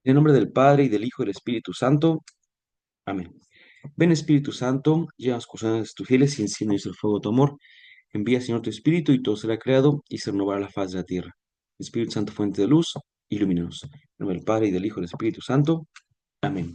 En el nombre del Padre, y del Hijo, y del Espíritu Santo. Amén. Ven, Espíritu Santo, lleva las corazones de tus fieles y enciende el fuego de tu amor. Envía, Señor, tu Espíritu, y todo será creado, y se renovará la faz de la tierra. Espíritu Santo, fuente de luz, ilumínanos. En el nombre del Padre, y del Hijo, y del Espíritu Santo. Amén.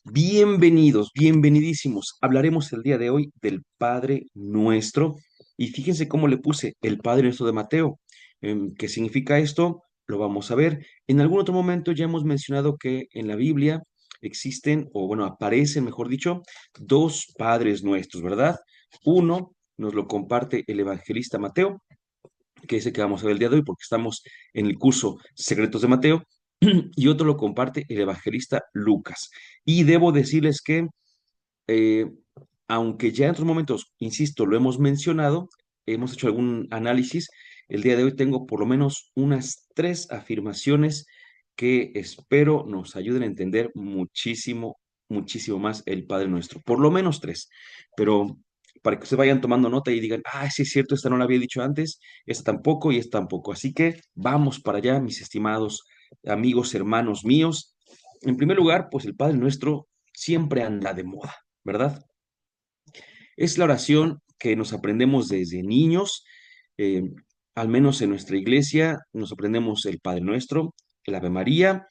Bienvenidos, bienvenidísimos. Hablaremos el día de hoy del Padre Nuestro. Y fíjense cómo le puse el Padre Nuestro de Mateo. ¿Qué significa esto? Lo vamos a ver. En algún otro momento ya hemos mencionado que en la Biblia existen, o bueno, aparecen, mejor dicho, dos Padres Nuestros, ¿verdad? Uno nos lo comparte el evangelista Mateo, que es el que vamos a ver el día de hoy, porque estamos en el curso Secretos de Mateo, y otro lo comparte el evangelista Lucas. Y debo decirles que, eh, aunque ya en otros momentos, insisto, lo hemos mencionado, hemos hecho algún análisis, el día de hoy tengo por lo menos unas tres afirmaciones que espero nos ayuden a entender muchísimo, muchísimo más el Padre Nuestro. Por lo menos tres, pero para que se vayan tomando nota y digan, ah, sí es cierto, esta no la había dicho antes, esta tampoco y esta tampoco. Así que vamos para allá, mis estimados amigos, hermanos míos. En primer lugar, pues el Padre Nuestro siempre anda de moda, ¿verdad? Es la oración que nos aprendemos desde niños, eh, al menos en nuestra iglesia, nos aprendemos el Padre Nuestro, el Ave María,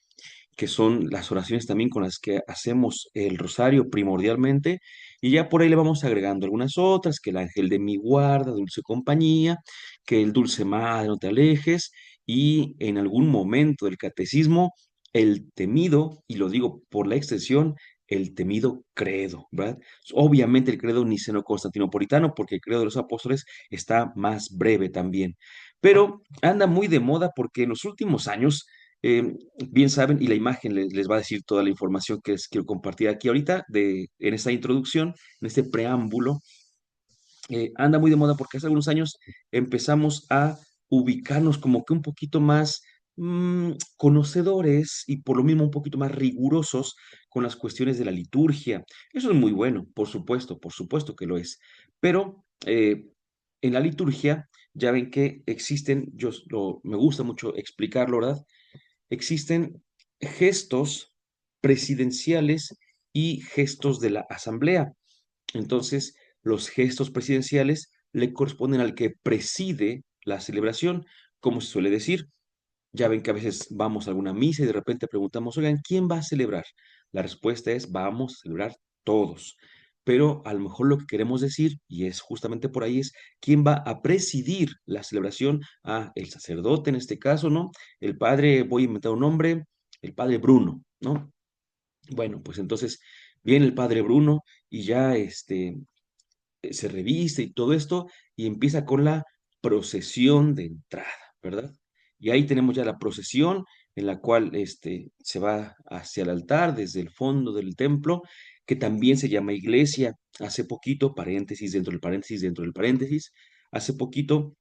que son las oraciones también con las que hacemos el rosario primordialmente, y ya por ahí le vamos agregando algunas otras, que el ángel de mi guarda, dulce compañía, que el dulce madre, no te alejes, y en algún momento del catecismo, el temido, y lo digo por la extensión, el temido credo, ¿verdad? Obviamente el credo niceno-constantinopolitano, porque el credo de los apóstoles está más breve también, pero anda muy de moda porque en los últimos años, eh, bien saben, y la imagen les va a decir toda la información que les quiero compartir aquí ahorita, en esta introducción, en este preámbulo. Anda muy de moda porque hace algunos años empezamos a ubicarnos como que un poquito más conocedores y por lo mismo un poquito más rigurosos con las cuestiones de la liturgia. Eso es muy bueno, por supuesto que lo es. Pero en la liturgia ya ven que existen, me gusta mucho explicarlo, ¿verdad? Existen gestos presidenciales y gestos de la asamblea. Entonces, los gestos presidenciales le corresponden al que preside la celebración, como se suele decir. Ya ven que a veces vamos a alguna misa y de repente preguntamos, oigan, ¿quién va a celebrar? La respuesta es, vamos a celebrar todos. Pero a lo mejor lo que queremos decir, y es justamente por ahí, es quién va a presidir la celebración. Ah, el sacerdote en este caso, ¿no? El padre, voy a inventar un nombre, el padre Bruno, ¿no? Bueno, pues entonces viene el padre Bruno y ya se reviste y todo esto, y empieza con la procesión de entrada, ¿verdad? Y ahí tenemos ya la procesión en la cual se va hacia el altar desde el fondo del templo, que también se llama iglesia. Hace poquito, paréntesis dentro del paréntesis dentro del paréntesis, hace poquito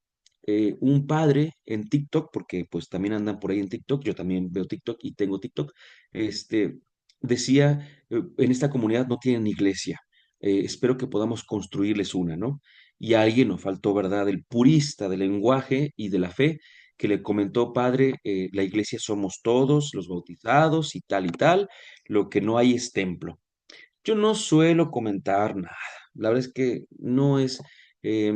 un padre en TikTok, porque pues también andan por ahí en TikTok, yo también veo TikTok y tengo TikTok, este, decía, en esta comunidad no tienen iglesia, espero que podamos construirles una, ¿no? Y a alguien nos faltó, ¿verdad? El purista del lenguaje y de la fe, que le comentó, padre, la iglesia somos todos, los bautizados y tal, lo que no hay es templo. Yo no suelo comentar nada, la verdad es que no es eh,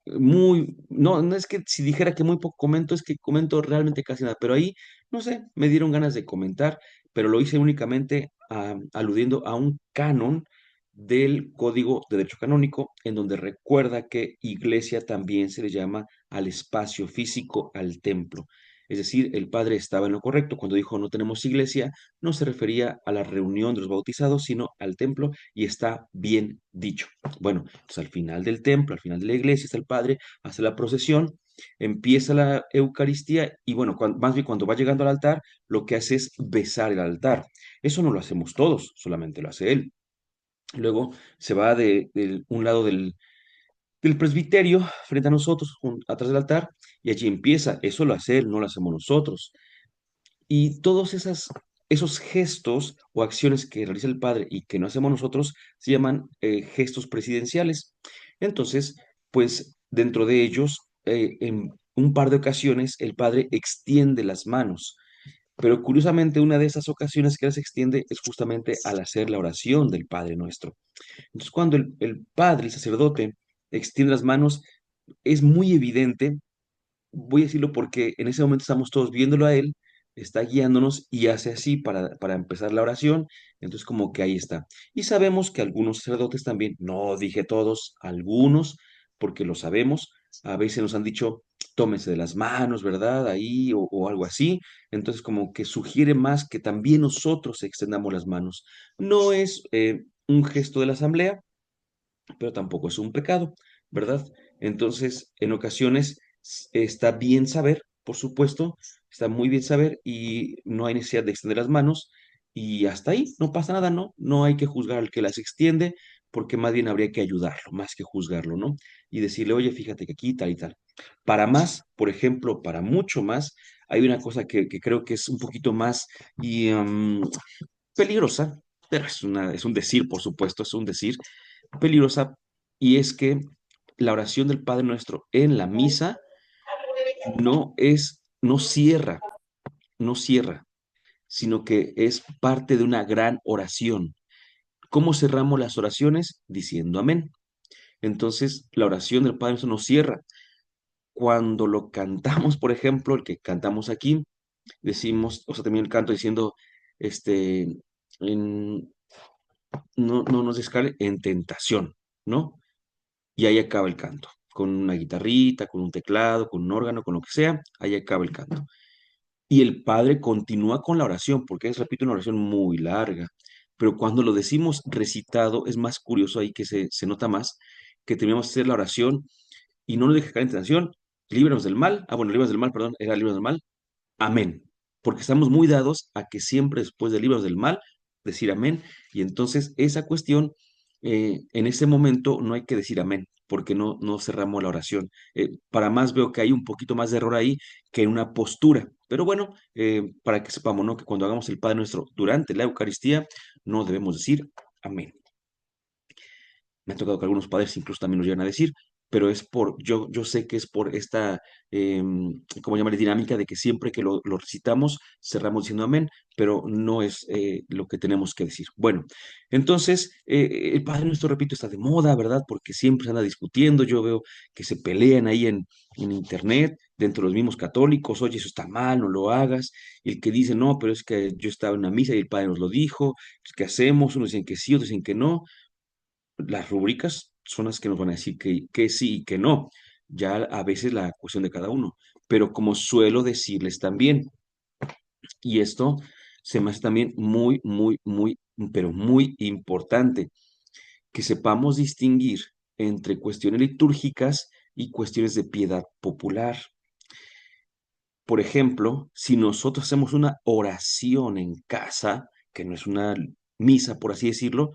no es que si dijera que muy poco comento, es que comento realmente casi nada, pero ahí, no sé, me dieron ganas de comentar, pero lo hice únicamente aludiendo a un canon del Código de Derecho Canónico, en donde recuerda que iglesia también se le llama al espacio físico, al templo. Es decir, el padre estaba en lo correcto cuando dijo no tenemos iglesia, no se refería a la reunión de los bautizados, sino al templo, y está bien dicho. Bueno, pues al final del templo, al final de la iglesia, está el padre, hace la procesión, empieza la Eucaristía y bueno, más bien cuando va llegando al altar, lo que hace es besar el altar. Eso no lo hacemos todos, solamente lo hace él. Luego se va de un lado del presbiterio frente a nosotros, atrás del altar, y allí empieza. Eso lo hace él, no lo hacemos nosotros. Y todos esos gestos o acciones que realiza el padre y que no hacemos nosotros se llaman gestos presidenciales. Entonces, pues dentro de ellos, en un par de ocasiones, el padre extiende las manos. Pero curiosamente, una de esas ocasiones que se extiende es justamente al hacer la oración del Padre Nuestro. Entonces, cuando el padre, el sacerdote, extiende las manos, es muy evidente, voy a decirlo porque en ese momento estamos todos viéndolo a él, está guiándonos y hace así para empezar la oración, entonces como que ahí está. Y sabemos que algunos sacerdotes también, no dije todos, algunos, porque lo sabemos, a veces nos han dicho, tómense de las manos, ¿verdad? Ahí o algo así, entonces como que sugiere más que también nosotros extendamos las manos. No es un gesto de la asamblea, pero tampoco es un pecado, ¿verdad? Entonces, en ocasiones está bien saber, por supuesto, está muy bien saber y no hay necesidad de extender las manos y hasta ahí, no pasa nada, ¿no? No hay que juzgar al que las extiende, porque más bien habría que ayudarlo, más que juzgarlo, ¿no? Y decirle, oye, fíjate que aquí tal y tal. Para más, por ejemplo, para mucho más, hay una cosa que creo que es un poquito más y, peligrosa, pero es un decir, por supuesto, es un decir, peligrosa, y es que la oración del Padre Nuestro en la misa no cierra, no cierra, sino que es parte de una gran oración. ¿Cómo cerramos las oraciones? Diciendo amén. Entonces, la oración del Padre Nuestro no cierra. Cuando lo cantamos, por ejemplo, el que cantamos aquí, decimos, o sea, también el canto diciendo, este, en- no nos descale en tentación, ¿no? Y ahí acaba el canto, con una guitarrita, con un teclado, con un órgano, con lo que sea, ahí acaba el canto. Y el padre continúa con la oración, porque es, repito, una oración muy larga, pero cuando lo decimos recitado, es más curioso ahí que se nota más, que terminamos de hacer la oración y no nos deja caer en tentación, líbranos del mal, bueno, líbranos del mal, perdón, era líbranos del mal, amén, porque estamos muy dados a que siempre después de libros del mal, decir amén, y entonces esa cuestión, en ese momento no hay que decir amén, porque no cerramos la oración. Para más veo que hay un poquito más de error ahí que en una postura, pero bueno, para que sepamos, ¿no? Que cuando hagamos el Padre Nuestro durante la Eucaristía, no debemos decir amén. Me ha tocado que algunos padres incluso también lo llegan a decir, pero es yo sé que es por esta, ¿cómo llamarle? Dinámica de que siempre que lo recitamos, cerramos diciendo amén, pero no es lo que tenemos que decir. Bueno, entonces, el Padre Nuestro, repito, está de moda, ¿verdad? Porque siempre se anda discutiendo, yo veo que se pelean ahí en internet, dentro de los mismos católicos, oye, eso está mal, no lo hagas, y el que dice, no, pero es que yo estaba en una misa y el Padre nos lo dijo, pues, ¿qué hacemos? Unos dicen que sí, otros dicen que no. Las rúbricas son las que nos van a decir que sí y que no. Ya a veces la cuestión de cada uno. Pero como suelo decirles también, y esto se me hace también pero muy importante, que sepamos distinguir entre cuestiones litúrgicas y cuestiones de piedad popular. Por ejemplo, si nosotros hacemos una oración en casa, que no es una misa, por así decirlo,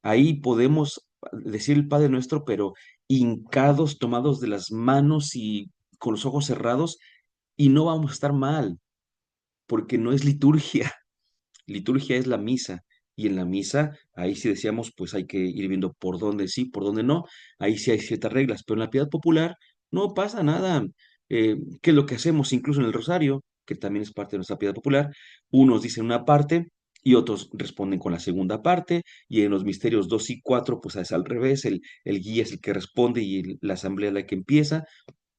ahí podemos decir el Padre Nuestro, pero hincados, tomados de las manos y con los ojos cerrados, y no vamos a estar mal, porque no es liturgia. Liturgia es la misa. Y en la misa, ahí sí decíamos, pues hay que ir viendo por dónde sí, por dónde no. Ahí sí hay ciertas reglas, pero en la piedad popular no pasa nada. ¿Qué es lo que hacemos incluso en el rosario, que también es parte de nuestra piedad popular? Unos dicen una parte y otros responden con la segunda parte. Y en los misterios 2 y 4 pues es al revés. El guía es el que responde y la asamblea es la que empieza,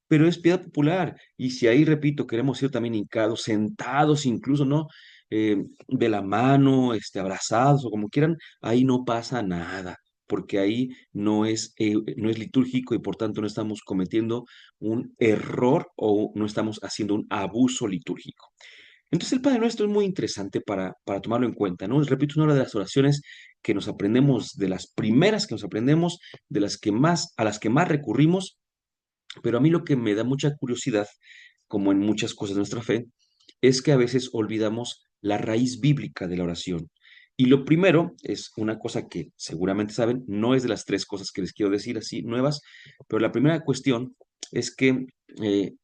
pero es piedad popular. Y si ahí, repito, queremos ir también hincados, sentados incluso, ¿no? De la mano, abrazados o como quieran, ahí no pasa nada, porque ahí no es litúrgico y por tanto no estamos cometiendo un error o no estamos haciendo un abuso litúrgico. Entonces el Padre Nuestro es muy interesante para tomarlo en cuenta, ¿no? Repito, es una de las oraciones que nos aprendemos, de las primeras que nos aprendemos, de las que más, a las que más recurrimos, pero a mí lo que me da mucha curiosidad, como en muchas cosas de nuestra fe, es que a veces olvidamos la raíz bíblica de la oración. Y lo primero es una cosa que seguramente saben, no es de las tres cosas que les quiero decir así nuevas, pero la primera cuestión es que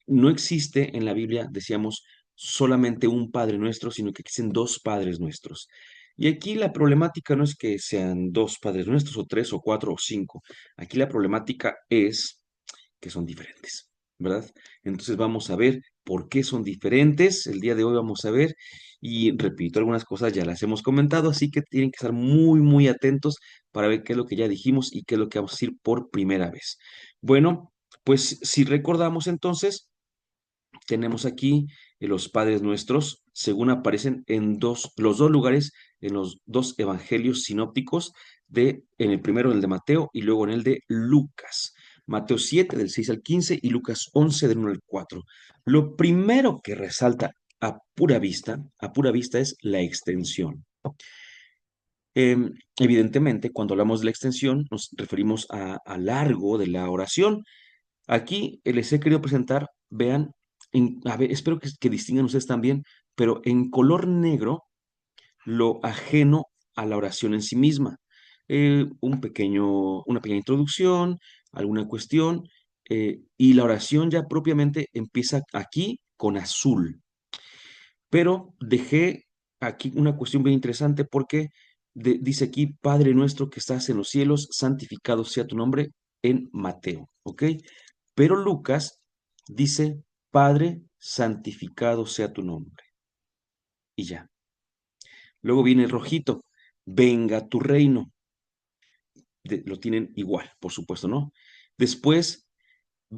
no existe en la Biblia, decíamos, solamente un Padre Nuestro, sino que existen dos Padres Nuestros. Y aquí la problemática no es que sean dos Padres Nuestros, o tres, o cuatro, o cinco. Aquí la problemática es que son diferentes, ¿verdad? Entonces vamos a ver por qué son diferentes. El día de hoy vamos a ver. Y repito, algunas cosas ya las hemos comentado, así que tienen que estar muy, muy atentos para ver qué es lo que ya dijimos y qué es lo que vamos a decir por primera vez. Bueno, pues si recordamos entonces, tenemos aquí los Padres Nuestros, según aparecen en los dos lugares, en los dos evangelios sinópticos, en el primero en el de Mateo y luego en el de Lucas. Mateo 7 del 6 al 15 y Lucas 11 del 1 al 4. Lo primero que resalta a pura vista es la extensión. Evidentemente, cuando hablamos de la extensión, nos referimos a largo de la oración. Aquí les he querido presentar, vean, a ver, espero que distingan ustedes también, pero en color negro lo ajeno a la oración en sí misma. Una pequeña introducción, alguna cuestión, y la oración ya propiamente empieza aquí con azul. Pero dejé aquí una cuestión bien interesante porque dice aquí, Padre nuestro que estás en los cielos, santificado sea tu nombre en Mateo, ¿ok? Pero Lucas dice, Padre, santificado sea tu nombre. Y ya. Luego viene el rojito, venga tu reino. Lo tienen igual, por supuesto, ¿no? Después,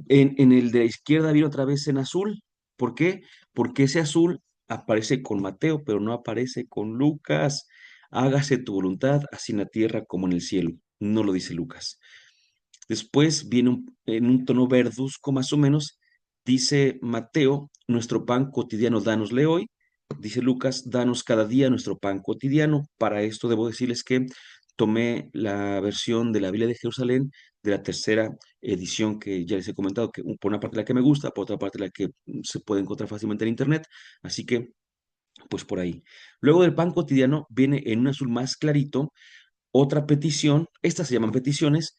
en el de la izquierda viene otra vez en azul. ¿Por qué? Porque ese azul aparece con Mateo, pero no aparece con Lucas. Hágase tu voluntad, así en la tierra como en el cielo. No lo dice Lucas. Después viene en un tono verduzco más o menos, dice Mateo, nuestro pan cotidiano dánosle hoy. Dice Lucas, danos cada día nuestro pan cotidiano. Para esto debo decirles que tomé la versión de la Biblia de Jerusalén de la tercera edición que ya les he comentado, que por una parte la que me gusta, por otra parte la que se puede encontrar fácilmente en internet. Así que, pues por ahí. Luego del pan cotidiano viene en un azul más clarito otra petición, estas se llaman peticiones,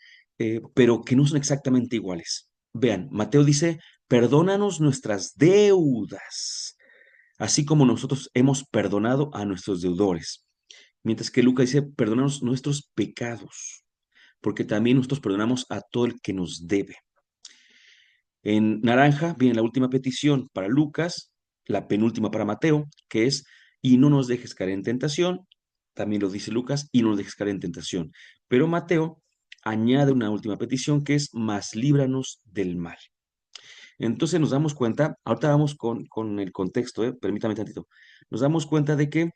pero que no son exactamente iguales. Vean, Mateo dice, perdónanos nuestras deudas, así como nosotros hemos perdonado a nuestros deudores. Mientras que Lucas dice, perdónanos nuestros pecados, porque también nosotros perdonamos a todo el que nos debe. En naranja viene la última petición para Lucas, la penúltima para Mateo, que es, y no nos dejes caer en tentación, también lo dice Lucas, y no nos dejes caer en tentación. Pero Mateo añade una última petición que es, más líbranos del mal. Entonces nos damos cuenta, ahorita vamos con el contexto, permítame tantito, nos damos cuenta de que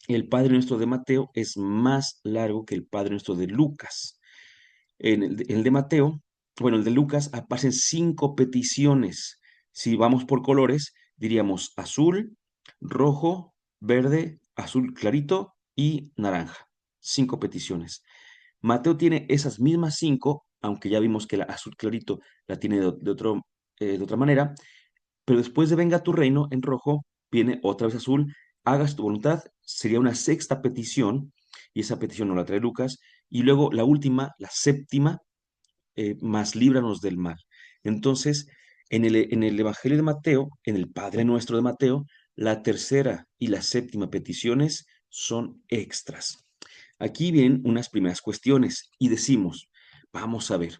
el Padre Nuestro de Mateo es más largo que el Padre Nuestro de Lucas. En el de Mateo, bueno, el de Lucas aparecen 5 peticiones. Si vamos por colores, diríamos azul, rojo, verde, azul clarito y naranja. 5 peticiones. Mateo tiene esas mismas 5, aunque ya vimos que la azul clarito la tiene de otra manera, pero después de venga tu reino en rojo, viene otra vez azul, hagas tu voluntad, sería una sexta petición, y esa petición no la trae Lucas, y luego la última, la séptima, más líbranos del mal. Entonces, en el Evangelio de Mateo, en el Padre Nuestro de Mateo, la tercera y la séptima peticiones son extras. Aquí vienen unas primeras cuestiones y decimos, vamos a ver,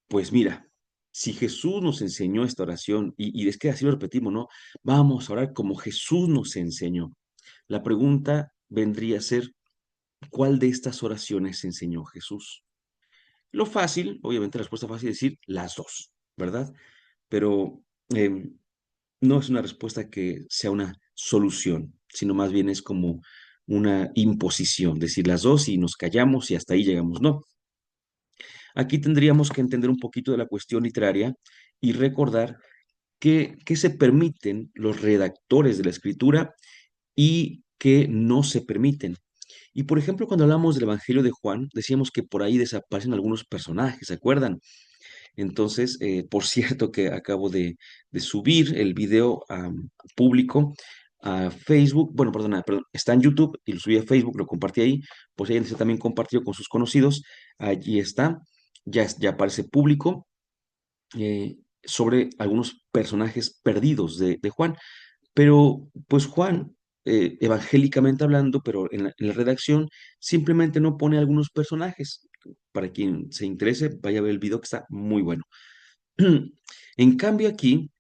pues mira, si Jesús nos enseñó esta oración, y es que así lo repetimos, ¿no? Vamos a orar como Jesús nos enseñó. La pregunta vendría a ser, ¿cuál de estas oraciones enseñó Jesús? Lo fácil, obviamente la respuesta fácil es decir las dos, ¿verdad? Pero no es una respuesta que sea una solución, sino más bien es como una imposición, decir las dos y nos callamos y hasta ahí llegamos. No, aquí tendríamos que entender un poquito de la cuestión literaria y recordar que se permiten los redactores de la escritura y que no se permiten. Y por ejemplo, cuando hablamos del Evangelio de Juan, decíamos que por ahí desaparecen algunos personajes, ¿se acuerdan? Entonces, por cierto que acabo de subir el video público a Facebook, bueno, perdón, está en YouTube y lo subí a Facebook, lo compartí ahí, pues ahí también compartió con sus conocidos, allí está, ya aparece público sobre algunos personajes perdidos de Juan, pero pues Juan, evangélicamente hablando, pero en la redacción, simplemente no pone algunos personajes. Para quien se interese, vaya a ver el video que está muy bueno. En cambio aquí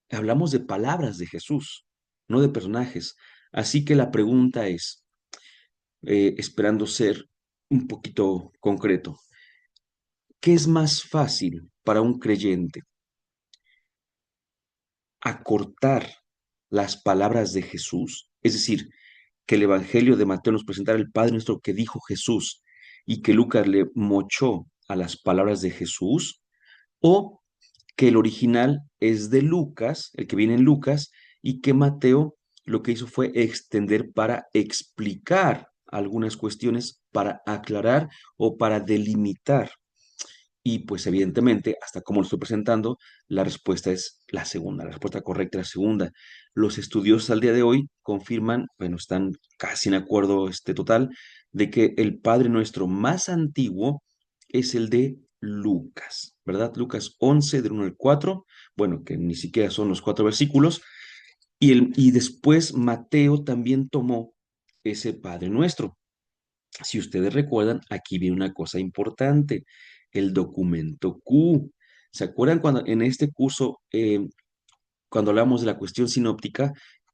hablamos de palabras de Jesús. no de personajes. Así que la pregunta es, esperando ser un poquito concreto, ¿qué es más fácil para un creyente? ¿Acortar las palabras de Jesús? Es decir, que el Evangelio de Mateo nos presentara el Padre nuestro que dijo Jesús y que Lucas le mochó a las palabras de Jesús, o que el original es de Lucas, el que viene en Lucas, y que Mateo lo que hizo fue extender para explicar algunas cuestiones, para aclarar o para delimitar. Y pues evidentemente, hasta como lo estoy presentando, la respuesta es la segunda, la respuesta correcta es la segunda. Los estudiosos al día de hoy confirman, bueno, están casi en acuerdo total, de que el Padre Nuestro más antiguo es el de Lucas, ¿verdad? Lucas 11, del 1 al 4, bueno, que ni siquiera son los cuatro versículos, y después Mateo también tomó ese Padre Nuestro. Si ustedes recuerdan, aquí viene una cosa importante, el documento Q. ¿Se acuerdan cuando en este curso, cuando hablábamos de la cuestión sinóptica,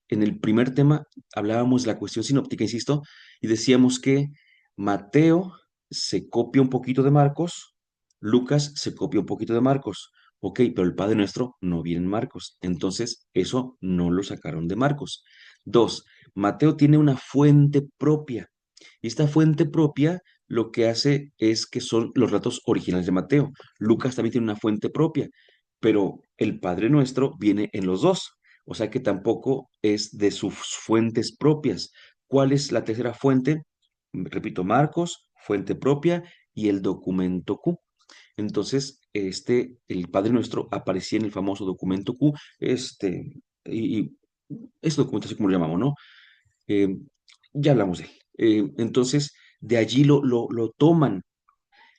en el primer tema hablábamos de la cuestión sinóptica, insisto, y decíamos que Mateo se copia un poquito de Marcos, Lucas se copia un poquito de Marcos, ok, pero el Padre Nuestro no viene en Marcos, entonces eso no lo sacaron de Marcos. Dos, Mateo tiene una fuente propia. Y esta fuente propia lo que hace es que son los relatos originales de Mateo. Lucas también tiene una fuente propia, pero el Padre Nuestro viene en los dos, o sea que tampoco es de sus fuentes propias. ¿Cuál es la tercera fuente? Repito, Marcos, fuente propia y el documento Q. Entonces, el Padre Nuestro aparecía en el famoso documento Q, y este documento así como lo llamamos, ¿no? Eh, ya hablamos de él. Entonces, de allí lo toman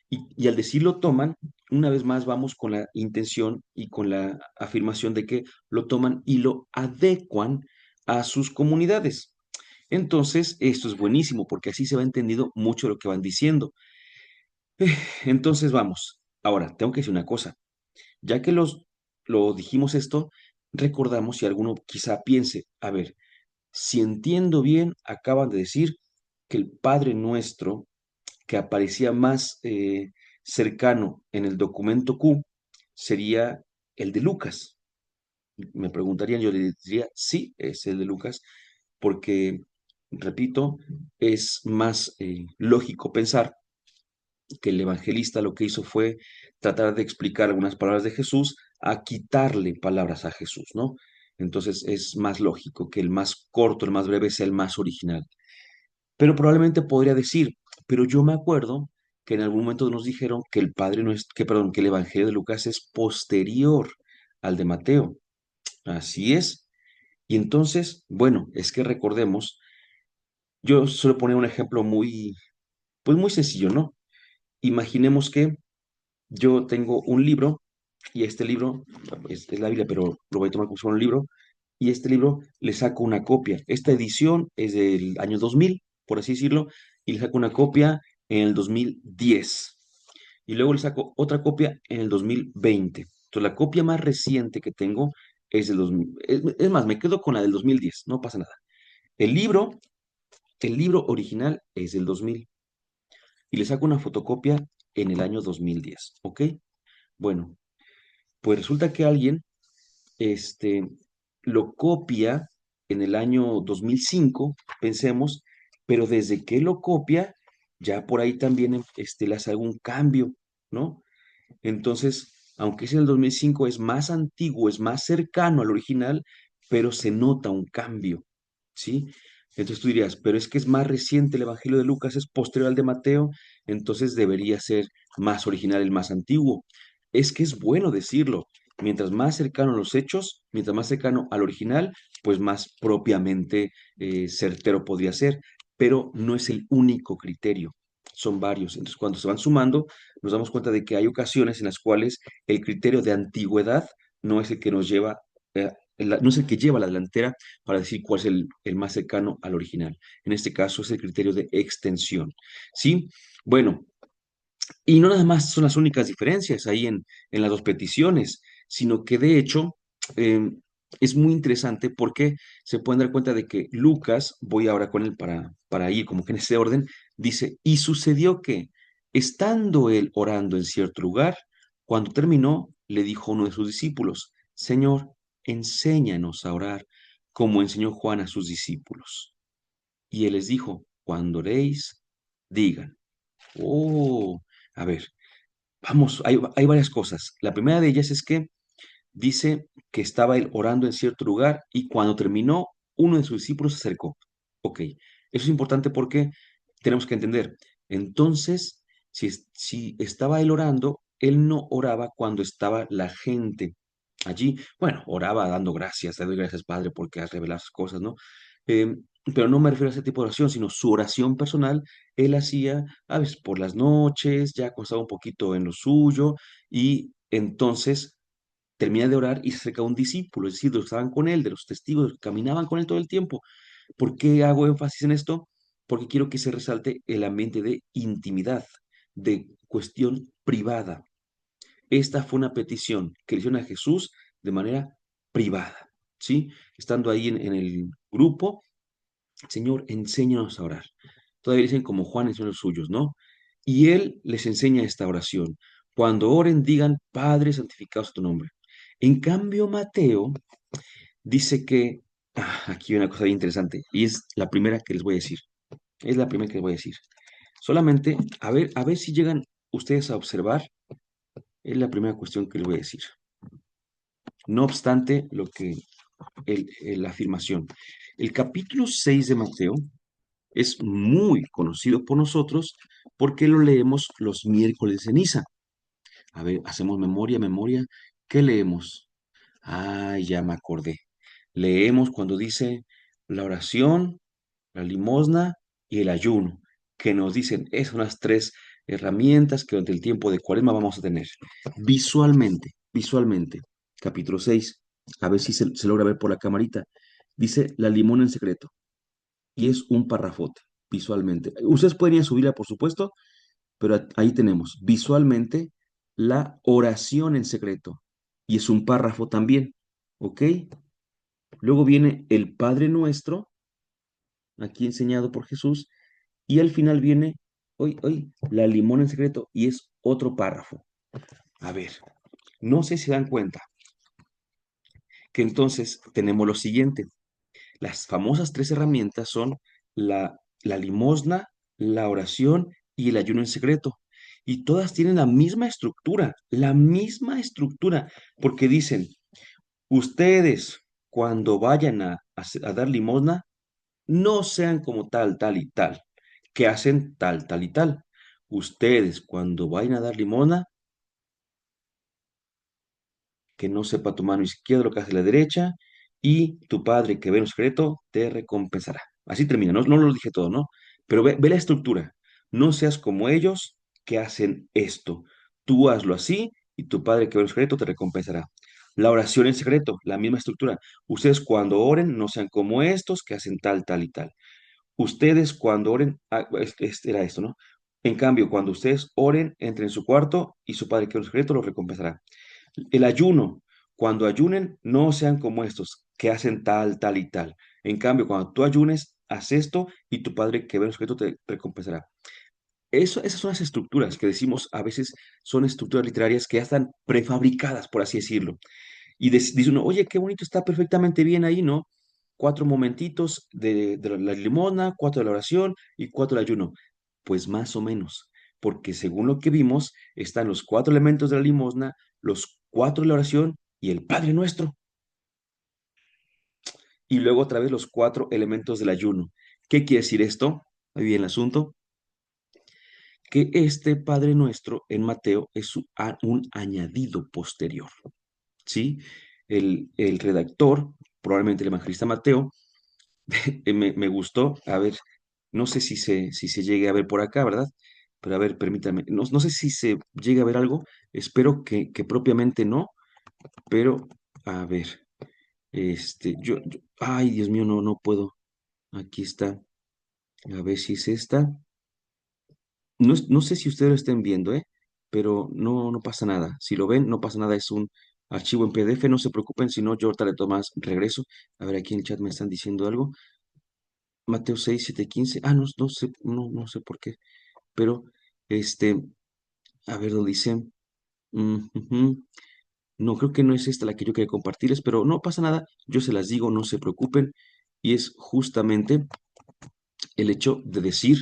y al decir lo toman, una vez más vamos con la intención y con la afirmación de que lo toman y lo adecuan a sus comunidades. Entonces, esto es buenísimo porque así se va entendiendo mucho lo que van diciendo. Entonces, vamos. Ahora, tengo que decir una cosa. Ya que lo dijimos esto, recordamos si alguno quizá piense, a ver, si entiendo bien, acaban de decir que el Padre Nuestro, que aparecía más cercano en el documento Q, sería el de Lucas. Me preguntarían, yo le diría, sí, es el de Lucas, porque, repito, es más lógico pensar que el evangelista lo que hizo fue tratar de explicar algunas palabras de Jesús a quitarle palabras a Jesús, ¿no? Entonces es más lógico que el más corto, el más breve sea el más original. Pero probablemente podría decir, pero yo me acuerdo que en algún momento nos dijeron que el Padre no es, que, perdón, que el Evangelio de Lucas es posterior al de Mateo. Así es. Y entonces, bueno, es que recordemos, yo suelo poner un ejemplo muy, pues muy sencillo, ¿no? Imaginemos que yo tengo un libro y este libro es la Biblia, pero lo voy a tomar como si fuera un libro, y este libro le saco una copia. Esta edición es del año 2000, por así decirlo, y le saco una copia en el 2010. Y luego le saco otra copia en el 2020. Entonces, la copia más reciente que tengo es del 2000. Es más, me quedo con la del 2010, no pasa nada. El libro, el libro original es del 2000 y le saco una fotocopia en el año 2010, ¿ok? Bueno, pues resulta que alguien este, lo copia en el año 2005, pensemos, pero desde que lo copia, ya por ahí también le hace algún cambio, ¿no? Entonces, aunque es en el 2005, es más antiguo, es más cercano al original, pero se nota un cambio, ¿sí? Entonces tú dirías, pero es que es más reciente el Evangelio de Lucas, es posterior al de Mateo, entonces debería ser más original el más antiguo. Es que es bueno decirlo, mientras más cercano a los hechos, mientras más cercano al original, pues más propiamente certero podría ser, pero no es el único criterio, son varios. Entonces, cuando se van sumando, nos damos cuenta de que hay ocasiones en las cuales el criterio de antigüedad no es el que nos lleva, no es el que lleva la delantera para decir cuál es el más cercano al original. En este caso es el criterio de extensión. ¿Sí? Bueno, y no nada más son las únicas diferencias ahí en las dos peticiones, sino que de hecho, es muy interesante porque se pueden dar cuenta de que Lucas, voy ahora con él para ir como que en ese orden, dice, y sucedió que, estando él orando en cierto lugar, cuando terminó, le dijo a uno de sus discípulos, Señor, enséñanos a orar, como enseñó Juan a sus discípulos. Y él les dijo, cuando oréis, digan, oh, a ver, vamos, hay varias cosas. La primera de ellas es que dice que estaba él orando en cierto lugar y cuando terminó, uno de sus discípulos se acercó. Ok, eso es importante porque tenemos que entender. Entonces, si estaba él orando, él no oraba cuando estaba la gente allí. Bueno, oraba dando gracias, te doy gracias, Padre, porque has revelado esas cosas, ¿no? Pero no me refiero a ese tipo de oración, sino su oración personal, él hacía a veces por las noches, ya acostaba un poquito en lo suyo, y entonces termina de orar y se acerca un discípulo, es decir, los que estaban con él, de los testigos, los que caminaban con él todo el tiempo. ¿Por qué hago énfasis en esto? Porque quiero que se resalte el ambiente de intimidad, de cuestión privada. Esta fue una petición que le hicieron a Jesús de manera privada, ¿sí? Estando ahí en el grupo, Señor, enséñanos a orar. Todavía dicen como Juan enseñó los suyos, ¿no? Y él les enseña esta oración. Cuando oren, digan, Padre, santificado sea tu nombre. En cambio, Mateo dice que, aquí hay una cosa bien interesante, y es la primera que les voy a decir. Es la primera que les voy a decir. Solamente, a ver si llegan ustedes a observar, es la primera cuestión que les voy a decir. No obstante, la afirmación. El capítulo 6 de Mateo es muy conocido por nosotros porque lo leemos los miércoles de ceniza. A ver, hacemos memoria, memoria. ¿Qué leemos? Ya me acordé. Leemos cuando dice la oración, la limosna y el ayuno, que nos dicen, esas son las tres herramientas que durante el tiempo de Cuaresma vamos a tener. Visualmente, visualmente, capítulo 6, a ver si se logra ver por la camarita, dice la limón en secreto, y es un parrafote, visualmente. Ustedes pueden ir a subirla, por supuesto, pero ahí tenemos visualmente la oración en secreto, y es un párrafo también, ¿ok? Luego viene el Padre Nuestro, aquí enseñado por Jesús, y al final viene, hoy, la limón en secreto, y es otro párrafo. A ver, no sé si se dan cuenta que entonces tenemos lo siguiente. Las famosas tres herramientas son la limosna, la oración y el ayuno en secreto. Y todas tienen la misma estructura, porque dicen, ustedes cuando vayan a dar limosna, no sean como tal, tal y tal, que hacen tal, tal y tal. Ustedes cuando vayan a dar limosna, que no sepa tu mano izquierda lo que hace la derecha, y tu Padre que ve en lo secreto te recompensará. Así termina, no lo dije todo, ¿no? Pero ve la estructura. No seas como ellos que hacen esto. Tú hazlo así y tu Padre que ve en lo secreto te recompensará. La oración en secreto, la misma estructura. Ustedes cuando oren no sean como estos que hacen tal, tal y tal. Ustedes cuando oren, era esto, ¿no? En cambio, cuando ustedes oren, entren en su cuarto y su Padre que ve en lo secreto los recompensará. El ayuno, cuando ayunen, no sean como estos, que hacen tal, tal y tal. En cambio, cuando tú ayunes, haz esto y tu Padre que ve en lo secreto te recompensará. Esas son las estructuras que decimos a veces son estructuras literarias que ya están prefabricadas, por así decirlo. Y dice uno, oye, qué bonito, está perfectamente bien ahí, ¿no? Cuatro momentitos de la limosna, cuatro de la oración y cuatro del ayuno. Pues más o menos, porque según lo que vimos, están los cuatro elementos de la limosna, los cuatro de la oración y el Padre Nuestro. Y luego otra vez los cuatro elementos del ayuno. ¿Qué quiere decir esto? Ahí viene el asunto. Que este Padre Nuestro en Mateo es un añadido posterior. ¿Sí? El redactor, probablemente el evangelista Mateo, me gustó, a ver, no sé si se llegue a ver por acá, ¿verdad? Pero a ver, permítame, no sé si se llega a ver algo, espero que propiamente no, pero a ver, ay, Dios mío, no puedo, aquí está, a ver si es esta, no sé si ustedes lo estén viendo, ¿eh? Pero no pasa nada, si lo ven, no pasa nada, archivo en PDF, no se preocupen, si no, yo ahorita de tomas regreso. A ver, aquí en el chat me están diciendo algo. Mateo 6 7 15. Ah, no, no sé, no sé por qué, pero este, a ver, dónde dice. Ujú. No, creo que no es esta la que yo quería compartirles, pero no pasa nada, yo se las digo, no se preocupen. Y es justamente el hecho de decir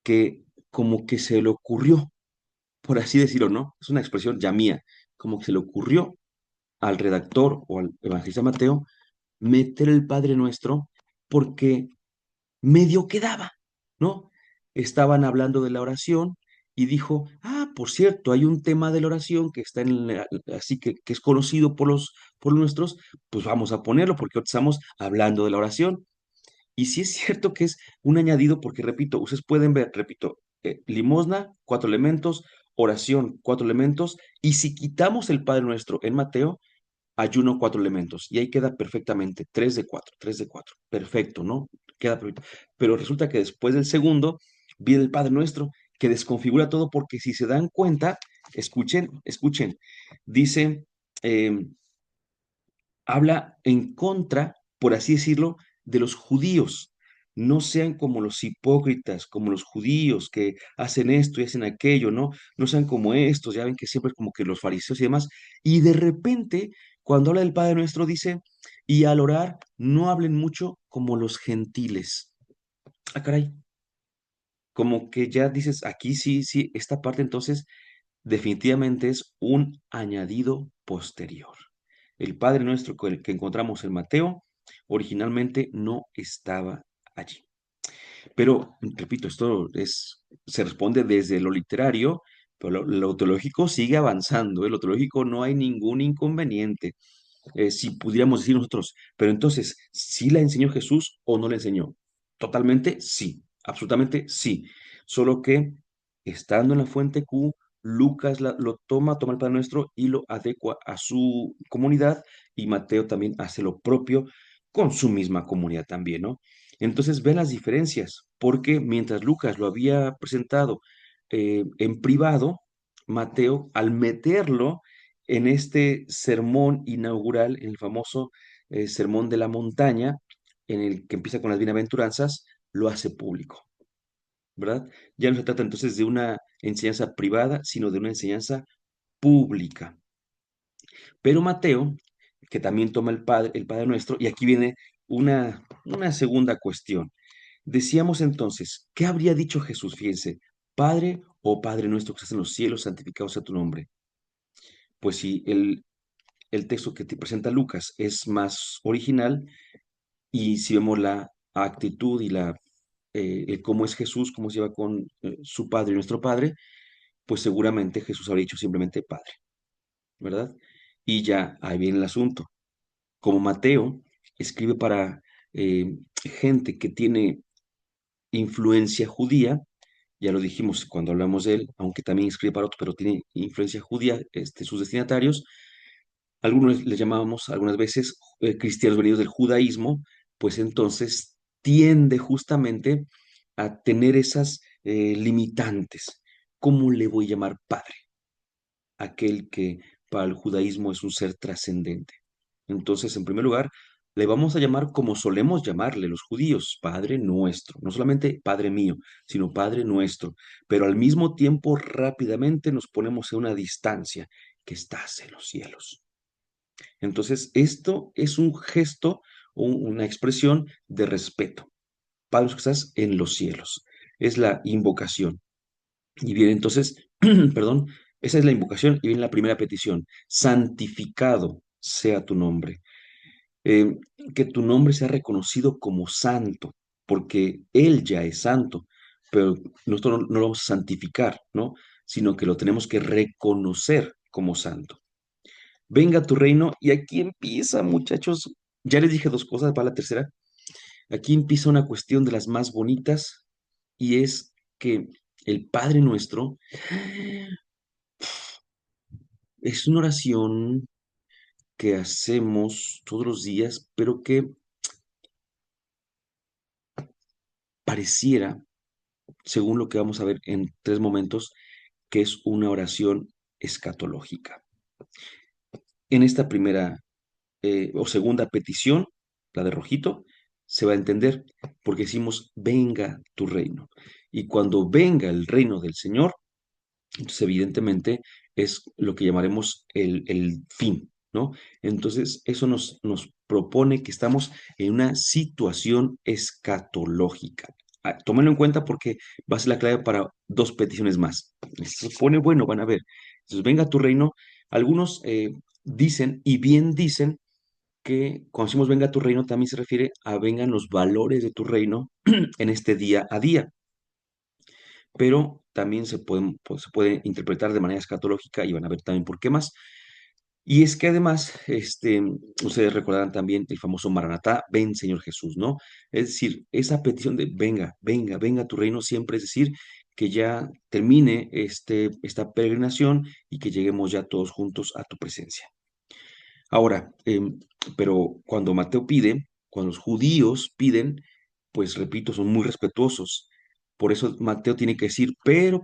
que como que se le ocurrió, por así decirlo, ¿no? Es una expresión ya mía, como que se le ocurrió al redactor o al evangelista Mateo meter el Padre Nuestro porque medio quedaba, ¿no? Estaban hablando de la oración y dijo, ah, por cierto, hay un tema de la oración que está así que es conocido por los nuestros, pues vamos a ponerlo porque ahora estamos hablando de la oración. Y sí es cierto que es un añadido porque, repito, ustedes pueden ver, repito, limosna, 4 elementos, oración, 4 elementos, y si quitamos el Padre Nuestro en Mateo, ayuno, 4 elementos, y ahí queda perfectamente, 3 de 4, 3 de 4, perfecto, ¿no? Queda perfecto. Pero resulta que después del segundo viene el Padre Nuestro, que desconfigura todo, porque si se dan cuenta, escuchen, escuchen, dice, em, habla en contra, por así decirlo, de los judíos. No sean como los hipócritas, como los judíos que hacen esto y hacen aquello, ¿no? No sean como estos, ya ven que siempre es como que los fariseos y demás. Y de repente, cuando habla del Padre Nuestro, dice, y al orar, no hablen mucho como los gentiles. Ah, caray, como que ya dices, aquí sí, sí, esta parte entonces definitivamente es un añadido posterior. El Padre Nuestro que encontramos en Mateo originalmente no estaba allí. Pero, repito, se responde desde lo literario, pero lo teológico sigue avanzando. En lo teológico no hay ningún inconveniente. Si pudiéramos decir nosotros, pero entonces, ¿sí la enseñó Jesús o no la enseñó? Totalmente sí, absolutamente sí. Solo que estando en la fuente Q, Lucas lo toma el Padre Nuestro y lo adecua a su comunidad, y Mateo también hace lo propio con su misma comunidad también, ¿no? Entonces ven las diferencias, porque mientras Lucas lo había presentado en privado, Mateo, al meterlo en este sermón inaugural, en el famoso Sermón de la Montaña, en el que empieza con las bienaventuranzas, lo hace público, ¿verdad? Ya no se trata entonces de una enseñanza privada, sino de una enseñanza pública. Pero Mateo, que también toma el Padre Nuestro, y aquí viene una segunda cuestión. Decíamos entonces, ¿qué habría dicho Jesús? Fíjense, Padre o Padre nuestro que estás en los cielos, santificado sea tu nombre. Pues si el texto que te presenta Lucas es más original, y si vemos la actitud y el cómo es Jesús, cómo se lleva con su Padre y nuestro Padre, pues seguramente Jesús habría dicho simplemente Padre, ¿verdad? Y ya ahí viene el asunto. Como Mateo escribe para gente que tiene influencia judía, ya lo dijimos cuando hablamos de él, aunque también escribe para otros, pero tiene influencia judía, sus destinatarios, algunos les llamábamos algunas veces cristianos venidos del judaísmo, pues entonces tiende justamente a tener esas limitantes. ¿Cómo le voy a llamar padre? Aquel que para el judaísmo es un ser trascendente. Entonces, en primer lugar, le vamos a llamar como solemos llamarle los judíos, Padre nuestro, no solamente Padre mío, sino Padre nuestro, pero al mismo tiempo rápidamente nos ponemos en una distancia, que estás en los cielos. Entonces, esto es un gesto o una expresión de respeto. Padre que estás en los cielos. Es la invocación. Y bien, entonces, perdón, esa es la invocación y viene la primera petición. Santificado sea tu nombre. Eh, que tu nombre sea reconocido como santo, porque Él ya es santo, pero nosotros no lo vamos a santificar, ¿no? Sino que lo tenemos que reconocer como santo. Venga tu reino, y aquí empieza, muchachos. Ya les dije dos cosas, para la tercera. Aquí empieza una cuestión de las más bonitas, y es que el Padre Nuestro es una oración que hacemos todos los días, pero que pareciera, según lo que vamos a ver en 3 momentos, que es una oración escatológica. en esta primera o segunda petición, la de rojito, se va a entender porque decimos, venga tu reino. Y cuando venga el reino del Señor, entonces evidentemente es lo que llamaremos el fin, ¿no? Entonces eso nos propone que estamos en una situación escatológica. Ah, tómenlo en cuenta porque va a ser la clave para dos peticiones más. Se pone bueno, van a ver. Entonces, venga tu reino. Algunos dicen, y bien dicen, que cuando decimos venga tu reino también se refiere a vengan los valores de tu reino en este día a día, pero también se puede interpretar de manera escatológica y van a ver también por qué más. Y es que además, ustedes recordarán también el famoso Maranatá, ven Señor Jesús, ¿no? Es decir, esa petición de venga, venga, venga tu reino, siempre es decir, que ya termine esta peregrinación y que lleguemos ya todos juntos a tu presencia. Ahora, pero cuando Mateo pide, cuando los judíos piden, pues repito, son muy respetuosos. Por eso Mateo tiene que decir, pero,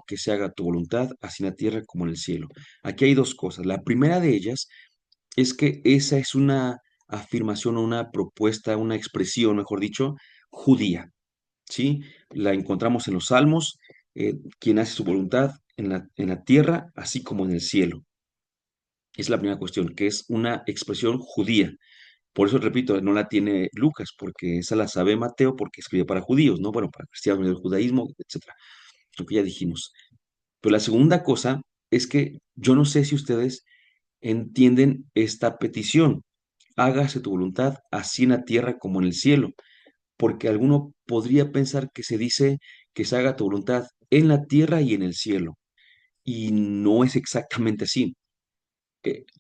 que se haga tu voluntad, así en la tierra como en el cielo. Aquí hay dos cosas. La primera de ellas es que esa es una afirmación o una propuesta, una expresión, mejor dicho, judía, ¿sí? La encontramos en los Salmos, quien hace su voluntad en la tierra, así como en el cielo. Es la primera cuestión, que es una expresión judía. Por eso, repito, no la tiene Lucas, porque esa la sabe Mateo porque escribe para judíos, ¿no? Bueno, para cristianos del judaísmo, etcétera. Lo que ya dijimos. Pero la segunda cosa es que yo no sé si ustedes entienden esta petición. Hágase tu voluntad, así en la tierra como en el cielo. Porque alguno podría pensar que se dice que se haga tu voluntad en la tierra y en el cielo. Y no es exactamente así.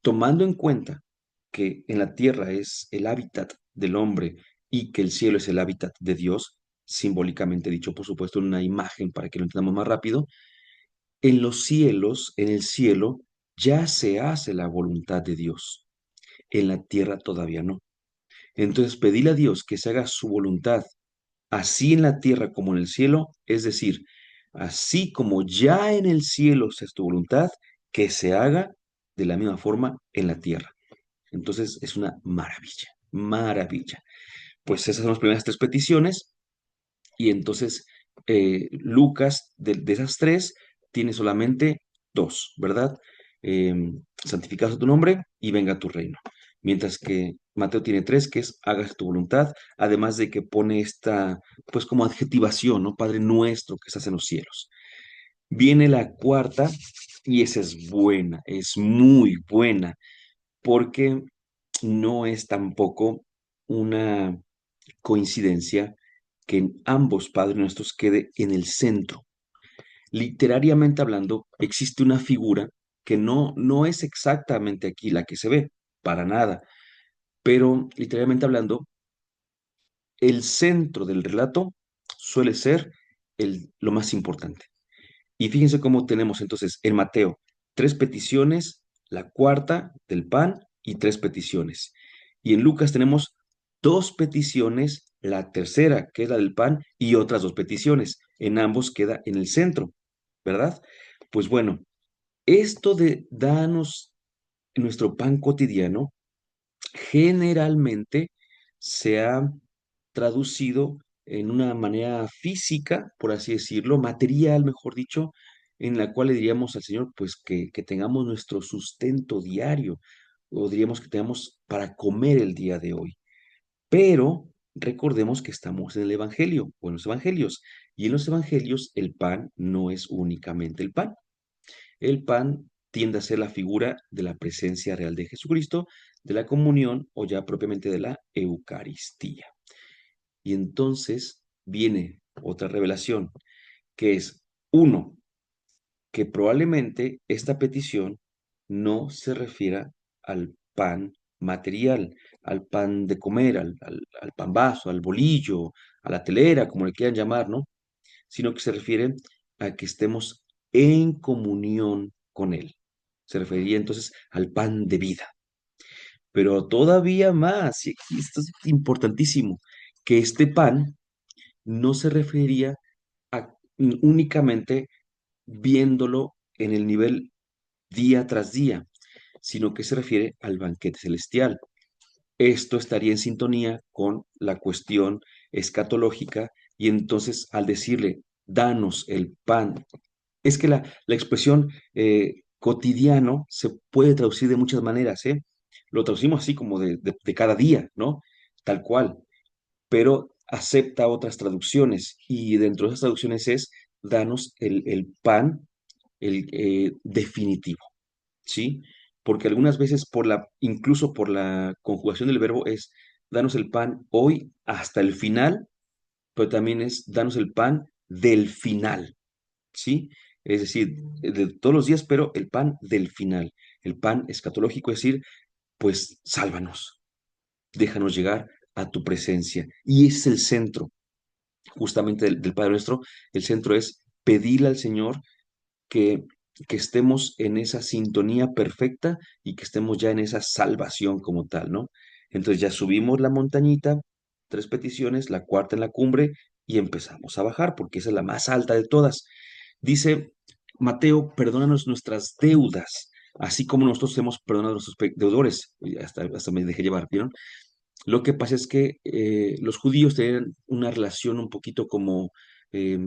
Tomando en cuenta que en la tierra es el hábitat del hombre y que el cielo es el hábitat de Dios, simbólicamente dicho, por supuesto, en una imagen para que lo entendamos más rápido, en los cielos, en el cielo, ya se hace la voluntad de Dios. En la tierra todavía no. Entonces, pedirle a Dios que se haga su voluntad, así en la tierra como en el cielo, es decir, así como ya en el cielo se hace tu voluntad, que se haga de la misma forma en la tierra. Entonces es una maravilla, maravilla. Pues esas son las primeras tres peticiones y entonces Lucas de esas tres tiene solamente dos, ¿verdad? Santificado sea tu nombre y venga tu reino. Mientras que Mateo tiene tres, que es hágase tu voluntad, además de que pone esta, pues como adjetivación, ¿no? Padre nuestro que estás en los cielos. Viene la cuarta y esa es buena, es muy buena porque no es tampoco una coincidencia que en ambos Padres Nuestros quede en el centro. Literariamente hablando, existe una figura que no es exactamente aquí la que se ve, para nada, pero literalmente hablando, el centro del relato suele ser lo más importante. Y fíjense cómo tenemos entonces en Mateo tres peticiones, la cuarta del pan y tres peticiones. Y en Lucas tenemos dos peticiones, la tercera que es la del pan y otras dos peticiones. En ambos queda en el centro, ¿verdad? Pues bueno, esto de danos nuestro pan cotidiano generalmente se ha traducido en una manera física, por así decirlo, material, mejor dicho, en la cual le diríamos al Señor, pues que tengamos nuestro sustento diario, o diríamos que tengamos para comer el día de hoy. Pero recordemos que estamos en el Evangelio, o en los Evangelios, y en los Evangelios el pan no es únicamente el pan. El pan tiende a ser la figura de la presencia real de Jesucristo, de la comunión o ya propiamente de la Eucaristía. Y entonces viene otra revelación, que es, uno, que probablemente esta petición no se refiera al pan material, al pan de comer, al pan vaso, al bolillo, a la telera, como le quieran llamar, ¿no? Sino que se refiere a que estemos en comunión con Él. Se referiría entonces al pan de vida. Pero todavía más, y aquí esto es importantísimo, que este pan no se referiría a únicamente viéndolo en el nivel día tras día, sino que se refiere al banquete celestial. Esto estaría en sintonía con la cuestión escatológica y entonces al decirle, danos el pan, es que la expresión cotidiano se puede traducir de muchas maneras, ¿eh? Lo traducimos así como de cada día, ¿no? Tal cual, pero acepta otras traducciones y dentro de esas traducciones es, danos el pan, el definitivo. ¿Sí? Porque algunas veces incluso por la conjugación del verbo es danos el pan hoy hasta el final, pero también es danos el pan del final, ¿sí? Es decir, de todos los días, pero el pan del final, el pan escatológico, es decir, pues sálvanos, déjanos llegar a tu presencia. Y ese es el centro, justamente del Padre Nuestro, el centro es pedirle al Señor que, que estemos en esa sintonía perfecta y que estemos ya en esa salvación como tal, ¿no? Entonces ya subimos la montañita, tres peticiones, la cuarta en la cumbre y empezamos a bajar porque esa es la más alta de todas. Dice Mateo, perdónanos nuestras deudas, así como nosotros hemos perdonado a nuestros deudores. Y hasta me dejé llevar, ¿vieron? Lo que pasa es que los judíos tenían una relación un poquito como eh,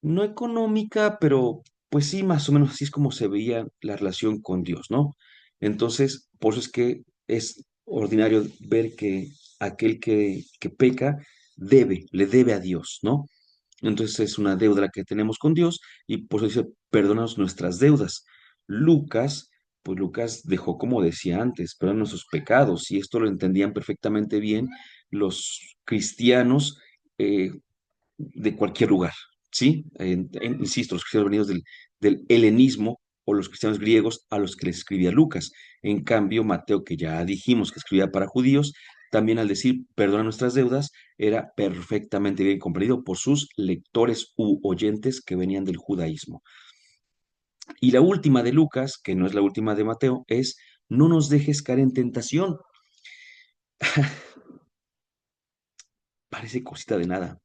no económica, pero pues sí, más o menos así es como se veía la relación con Dios, ¿no? Entonces, por eso es que es ordinario ver que aquel que peca le debe a Dios, ¿no? Entonces es una deuda la que tenemos con Dios y por eso dice, perdónanos nuestras deudas. Lucas, pues Lucas dejó como decía antes, perdona nuestros pecados y esto lo entendían perfectamente bien los cristianos de cualquier lugar, ¿sí? Insisto, los cristianos venidos del helenismo o los cristianos griegos a los que les escribía Lucas. En cambio, Mateo, que ya dijimos que escribía para judíos, también al decir perdona nuestras deudas, era perfectamente bien comprendido por sus lectores u oyentes que venían del judaísmo. Y la última de Lucas, que no es la última de Mateo, es no nos dejes caer en tentación. Parece cosita de nada,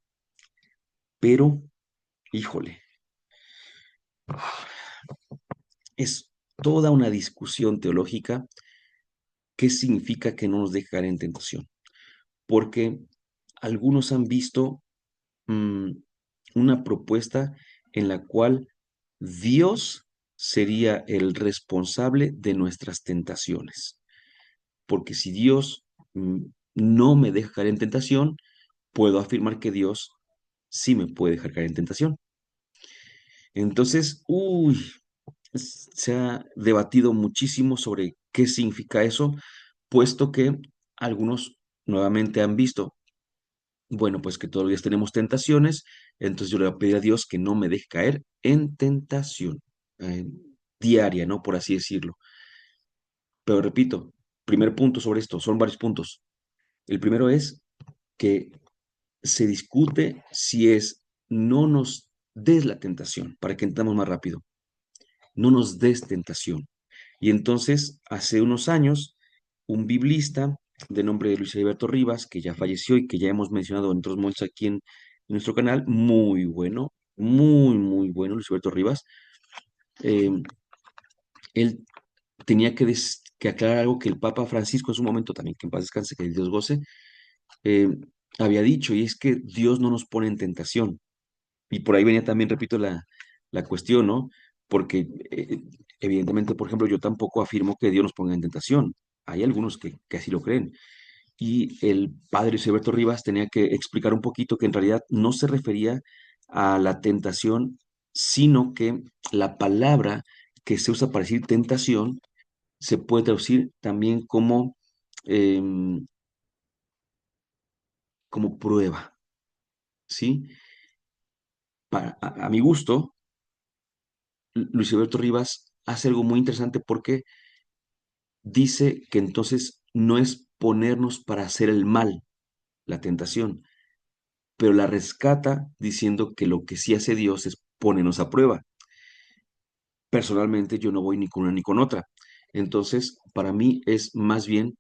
pero, híjole, es toda una discusión teológica qué significa que no nos deje caer en tentación. Porque algunos han visto mm, una propuesta en la cual Dios sería el responsable de nuestras tentaciones. Porque si Dios no me deja caer en tentación, puedo afirmar que Dios sí me puede dejar caer en tentación. Entonces, se ha debatido muchísimo sobre qué significa eso, puesto que algunos nuevamente han visto, bueno, pues que todos los días tenemos tentaciones, entonces yo le voy a pedir a Dios que no me deje caer en tentación eh, diaria, ¿no? Por así decirlo. Pero repito, primer punto sobre esto, son varios puntos. El primero es que se discute si es no nos des la tentación, para que entendamos más rápido, no nos des tentación. Y entonces, hace unos años, un biblista de nombre Luis Alberto Rivas, que ya falleció y que ya hemos mencionado en otros momentos aquí en nuestro canal, muy bueno, muy bueno, Luis Alberto Rivas, eh, él tenía que aclarar algo que el Papa Francisco en su momento también, que en paz descanse, que Dios goce, eh, había dicho, y es que Dios no nos pone en tentación. Y por ahí venía también, repito, la cuestión, ¿no? Porque evidentemente, por ejemplo, yo tampoco afirmo que Dios nos ponga en tentación. Hay algunos que así lo creen. Y el padre Alberto Rivas tenía que explicar un poquito que en realidad no se refería a la tentación, sino que la palabra que se usa para decir tentación se puede traducir también em, como prueba, ¿sí? A mi gusto, Luis Alberto Rivas hace algo muy interesante porque dice que entonces no es ponernos para hacer el mal, la tentación, pero la rescata diciendo que lo que sí hace Dios es ponernos a prueba. Personalmente yo no voy ni con una ni con otra. Entonces, para mí es más bien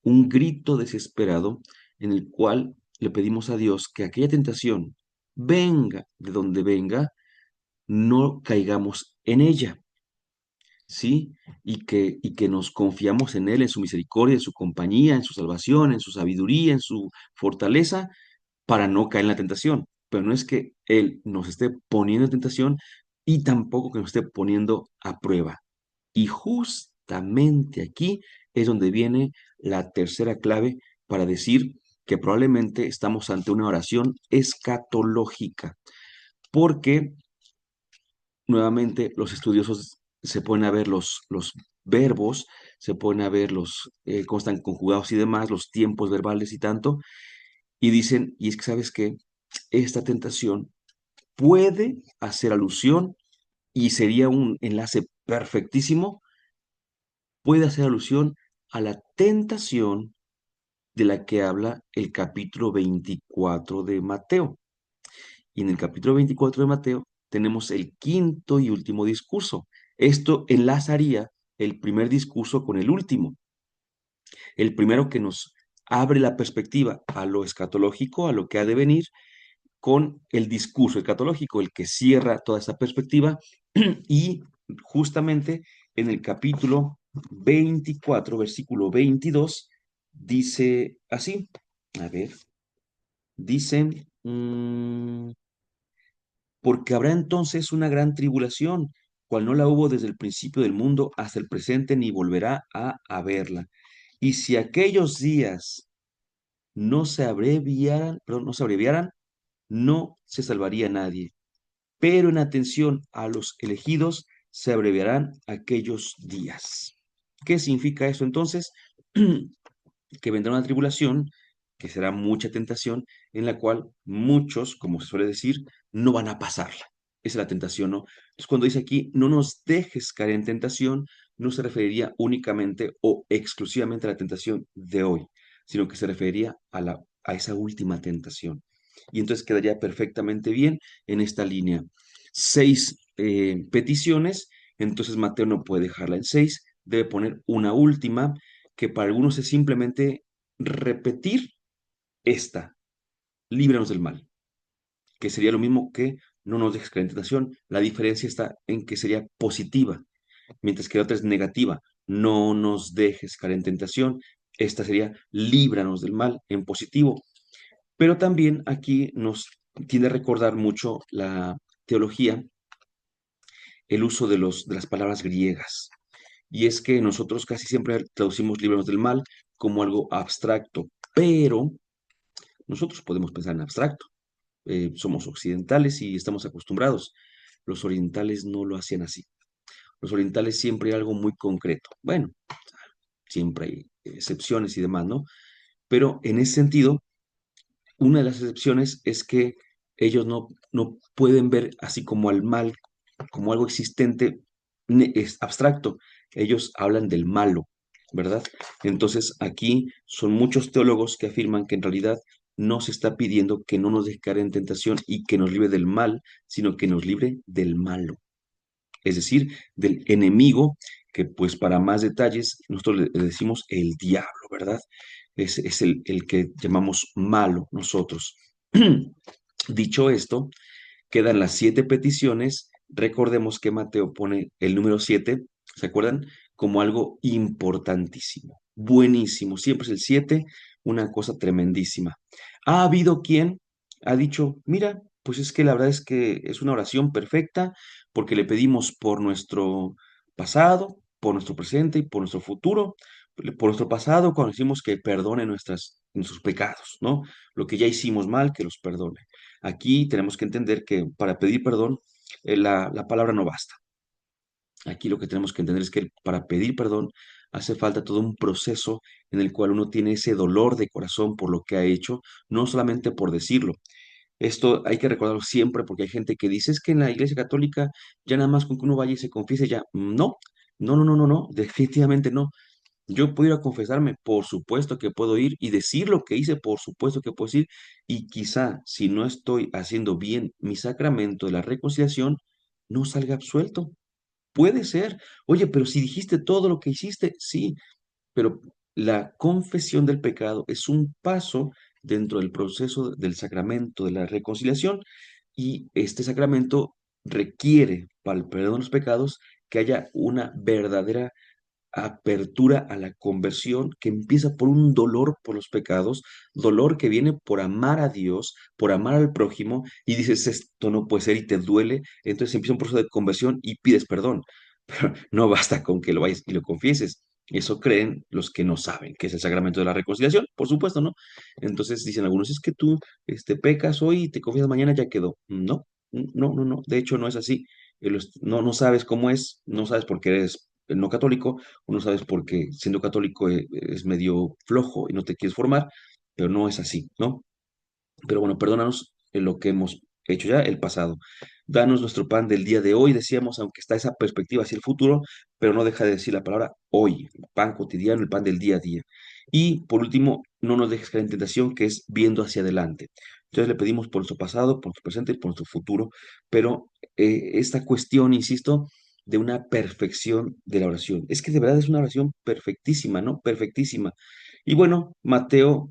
un grito desesperado en el cual le pedimos a Dios que aquella tentación, venga de donde venga, no caigamos en ella. ¿sí? Y que nos confiamos en Él, en su misericordia, en su compañía, en su salvación, en su sabiduría, en su fortaleza, para no caer en la tentación. Pero no es que Él nos esté poniendo en tentación y tampoco que nos esté poniendo a prueba. Y justamente aquí es donde viene la tercera clave para decir que probablemente estamos ante una oración escatológica, porque nuevamente los estudiosos se ponen a ver los verbos, se ponen a ver cómo están conjugados y demás, los tiempos verbales y tanto, y dicen, y es que sabes que esta tentación puede hacer alusión, y sería un enlace perfectísimo, puede hacer alusión a la tentación de la que habla el capítulo 24 de Mateo. Y en el capítulo 24 de Mateo tenemos el quinto y último discurso. Esto enlazaría el primer discurso con el último. El primero que nos abre la perspectiva a lo escatológico, a lo que ha de venir, con el discurso escatológico, el que cierra toda esa perspectiva. Y justamente en el capítulo 24, versículo 22, dice así, a ver, dice, porque habrá entonces una gran tribulación, cual no la hubo desde el principio del mundo hasta el presente, ni volverá a haberla. Y si aquellos días no se abreviaran, no se salvaría nadie. Pero en atención a los elegidos, se abreviarán aquellos días. ¿Qué significa eso entonces? Que vendrá una tribulación, que será mucha tentación, en la cual muchos, como se suele decir, no van a pasarla. Esa es la tentación, ¿no? Entonces, cuando dice aquí, no nos dejes caer en tentación, no se referiría únicamente o exclusivamente a la tentación de hoy, sino que se referiría a esa última tentación. Y entonces quedaría perfectamente bien en esta línea. Seis peticiones, entonces Mateo no puede dejarla en seis, debe poner una última, que para algunos es simplemente repetir esta, líbranos del mal, que sería lo mismo que no nos dejes caer en tentación. La diferencia está en que sería positiva, mientras que la otra es negativa, no nos dejes caer en tentación. Esta sería líbranos del mal en positivo. Pero también aquí nos tiende a recordar mucho la teología, el uso de las palabras griegas. Y es que nosotros casi siempre traducimos líbranos del mal como algo abstracto, pero nosotros podemos pensar en abstracto. Somos occidentales y estamos acostumbrados. Los orientales no lo hacían así. Los orientales siempre hay algo muy concreto. Bueno, siempre hay excepciones y demás, ¿no? Pero en ese sentido, una de las excepciones es que ellos no pueden ver así como al mal, como algo existente, es abstracto. Ellos hablan del malo, ¿verdad? Entonces aquí son muchos teólogos que afirman que en realidad no se está pidiendo que no nos deje caer en tentación y que nos libre del mal, sino que nos libre del malo, es decir, del enemigo, que pues para más detalles nosotros le decimos el diablo, ¿verdad? Es el que llamamos malo nosotros. Dicho esto, quedan las siete peticiones. Recordemos que Mateo pone el número siete, ¿se acuerdan? Como algo importantísimo, buenísimo. Siempre es el siete, una cosa tremendísima. Ha habido quien ha dicho, mira, pues es que la verdad es que es una oración perfecta porque le pedimos por nuestro pasado, por nuestro presente y por nuestro futuro. Por nuestro pasado, cuando decimos que perdone nuestros pecados, ¿no? Lo que ya hicimos mal, que los perdone. Aquí tenemos que entender que para pedir perdón, la palabra no basta. Aquí lo que tenemos que entender es que para pedir perdón hace falta todo un proceso en el cual uno tiene ese dolor de corazón por lo que ha hecho, no solamente por decirlo. Esto hay que recordarlo siempre porque hay gente que dice, es que en la Iglesia Católica ya nada más con que uno vaya y se confiese ya. No, no, no, no, no, no, definitivamente no. Yo puedo ir a confesarme, por supuesto que puedo ir y decir lo que hice, por supuesto que puedo decir, y quizá si no estoy haciendo bien mi sacramento de la reconciliación, no salga absuelto. Puede ser. Oye, pero si dijiste todo lo que hiciste, sí, pero la confesión del pecado es un paso dentro del proceso del sacramento de la reconciliación, y este sacramento requiere para el perdón de los pecados que haya una verdadera apertura a la conversión que empieza por un dolor por los pecados, dolor que viene por amar a Dios, por amar al prójimo, y dices, esto no puede ser y te duele, entonces empieza un proceso de conversión y pides perdón. Pero no basta con que lo vayas y lo confieses. Eso creen los que no saben, que es el sacramento de la reconciliación, por supuesto, ¿no? Entonces dicen algunos, es que tú pecas hoy y te confiesas mañana, ya quedó. No, no, no, no, de hecho no es así. No, no sabes cómo es, no sabes por qué eres no católico, o no sabes por qué siendo católico es medio flojo y no te quieres formar, pero no es así, ¿no? Pero bueno, perdónanos en lo que hemos hecho ya, el pasado. Danos nuestro pan del día de hoy, decíamos, aunque está esa perspectiva hacia el futuro, pero no deja de decir la palabra hoy, el pan cotidiano, el pan del día a día. Y por último, no nos dejes caer en tentación, que es viendo hacia adelante. Entonces le pedimos por nuestro pasado, por nuestro presente y por nuestro futuro, pero esta cuestión, insisto, de una perfección de la oración. Es que de verdad es una oración perfectísima, ¿no? Perfectísima. Y bueno, Mateo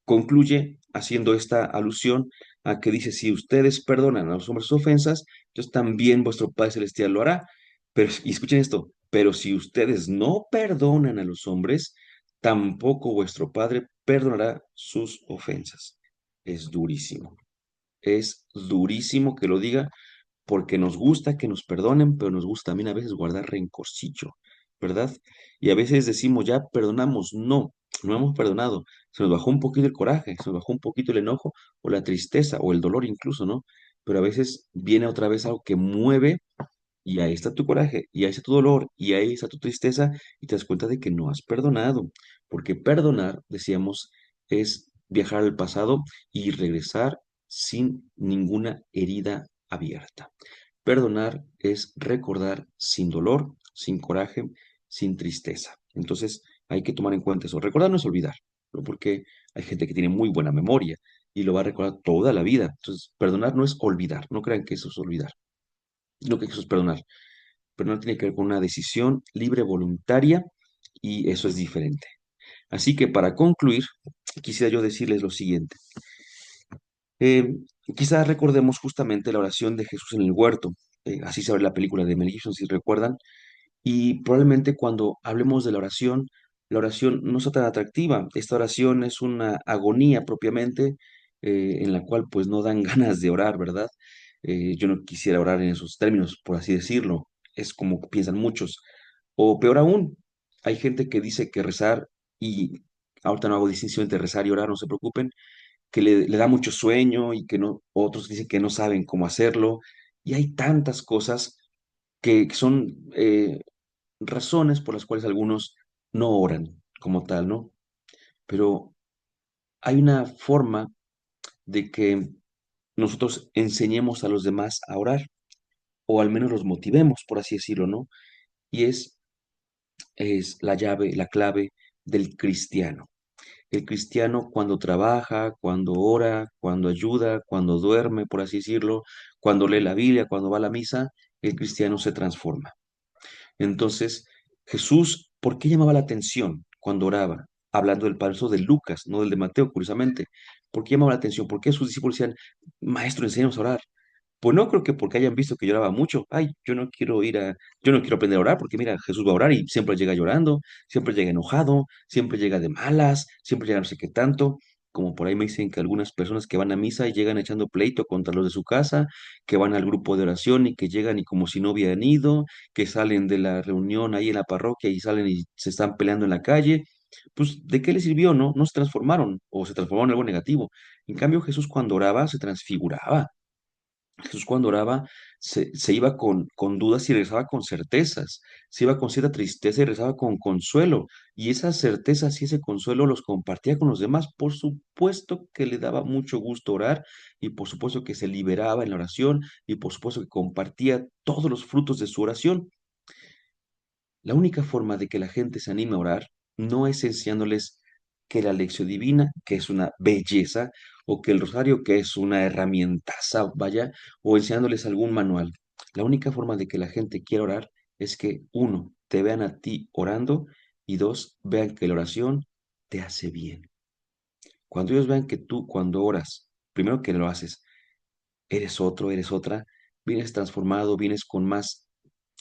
concluye haciendo esta alusión a que dice, si ustedes perdonan a los hombres sus ofensas, entonces también vuestro Padre Celestial lo hará. Pero, y escuchen esto, pero si ustedes no perdonan a los hombres, tampoco vuestro Padre perdonará sus ofensas. Es durísimo. Es durísimo que lo diga porque nos gusta que nos perdonen, pero nos gusta también a veces guardar rencorcillo, ¿verdad? Y a veces decimos, ya perdonamos, no, no hemos perdonado, se nos bajó un poquito el coraje, se nos bajó un poquito el enojo o la tristeza o el dolor incluso, ¿no? Pero a veces viene otra vez algo que mueve y ahí está tu coraje, y ahí está tu dolor, y ahí está tu tristeza, y te das cuenta de que no has perdonado, porque perdonar, decíamos, es viajar al pasado y regresar sin ninguna herida abierta. Perdonar es recordar sin dolor, sin coraje, sin tristeza. Entonces, hay que tomar en cuenta eso. Recordar no es olvidar, ¿no? Porque hay gente que tiene muy buena memoria y lo va a recordar toda la vida. Entonces, perdonar no es olvidar, no crean que eso es olvidar, no que eso es perdonar. Perdonar tiene que ver con una decisión libre, voluntaria, y eso es diferente. Así que para concluir, quisiera yo decirles lo siguiente. Eh, Quizás recordemos justamente la oración de Jesús en el huerto. Así se abre la película de Mel Gibson, si recuerdan. Y probablemente cuando hablemos de la oración no sea tan atractiva. Esta oración es una agonía propiamente, en la cual pues no dan ganas de orar, ¿verdad? Yo no quisiera orar en esos términos, por así decirlo. Es como piensan muchos. O peor aún, hay gente que dice que rezar, y ahorita no hago distinción entre rezar y orar, no se preocupen, que le da mucho sueño y que no, otros dicen que no saben cómo hacerlo. Y hay tantas cosas que son razones por las cuales algunos no oran como tal, ¿no? Pero hay una forma de que nosotros enseñemos a los demás a orar, o al menos los motivemos, por así decirlo, ¿no? Y es la llave, la clave del cristiano. El cristiano cuando trabaja, cuando ora, cuando ayuda, cuando duerme, por así decirlo, cuando lee la Biblia, cuando va a la misa, el cristiano se transforma. Entonces, Jesús, ¿por qué llamaba la atención cuando oraba? Hablando del paso de Lucas, no del de Mateo, curiosamente. ¿Por qué llamaba la atención? ¿Por qué sus discípulos decían, Maestro, enséñanos a orar? Pues no creo que porque hayan visto que lloraba mucho. Ay, yo no quiero aprender a orar porque mira, Jesús va a orar y siempre llega llorando, siempre llega enojado, siempre llega de malas, siempre llega no sé qué tanto. Como por ahí me dicen que algunas personas que van a misa y llegan echando pleito contra los de su casa, que van al grupo de oración y que llegan y como si no hubieran ido, que salen de la reunión ahí en la parroquia y salen y se están peleando en la calle. Pues, ¿de qué les sirvió, no? No se transformaron o se transformaron en algo negativo. En cambio, Jesús cuando oraba se transfiguraba. Jesús cuando oraba se iba con dudas y regresaba con certezas, se iba con cierta tristeza y regresaba con consuelo, y esas certezas y ese consuelo los compartía con los demás. Por supuesto que le daba mucho gusto orar, y por supuesto que se liberaba en la oración, y por supuesto que compartía todos los frutos de su oración. La única forma de que la gente se anime a orar no es enseñándoles que la lección divina, que es una belleza, o que el rosario, que es una herramientaza, vaya, o enseñándoles algún manual. La única forma de que la gente quiera orar es que, uno, te vean a ti orando, y dos, vean que la oración te hace bien. Cuando ellos vean que tú, cuando oras, primero que lo haces, eres otro, eres otra, vienes transformado, vienes con más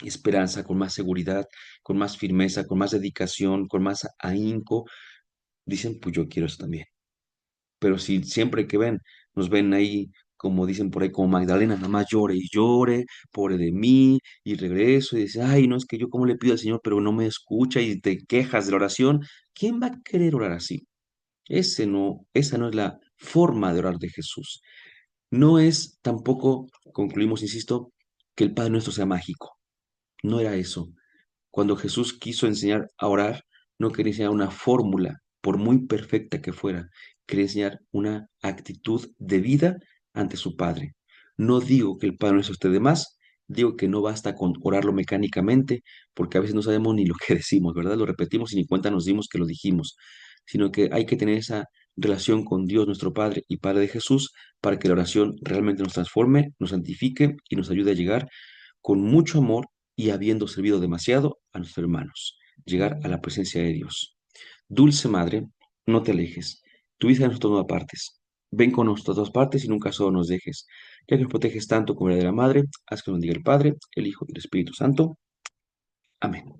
esperanza, con más seguridad, con más firmeza, con más dedicación, con más ahínco, dicen, pues yo quiero eso también. Pero si siempre que ven, nos ven ahí, como dicen por ahí, como Magdalena, nada más llore y llore, pobre de mí, y regreso y dice, ay, no, es que yo como le pido al Señor, pero no me escucha y te quejas de la oración, ¿quién va a querer orar así? Esa no es la forma de orar de Jesús. No es tampoco, concluimos, insisto, que el Padre Nuestro sea mágico. No era eso. Cuando Jesús quiso enseñar a orar, no quería enseñar una fórmula, por muy perfecta que fuera, quería enseñar una actitud de vida ante su Padre. No digo que el Padre Nuestro esté de más, digo que no basta con orarlo mecánicamente, porque a veces no sabemos ni lo que decimos, ¿verdad? Lo repetimos y ni cuenta nos dimos que lo dijimos, sino que hay que tener esa relación con Dios nuestro Padre y Padre de Jesús para que la oración realmente nos transforme, nos santifique y nos ayude a llegar con mucho amor y habiendo servido demasiado a nuestros hermanos, llegar a la presencia de Dios. Dulce Madre, no te alejes, tu vida de nosotros no apartes. Ven con nosotros a todas partes y nunca solo nos dejes, ya que nos proteges tanto como la de la Madre, haz que nos diga el Padre, el Hijo y el Espíritu Santo. Amén.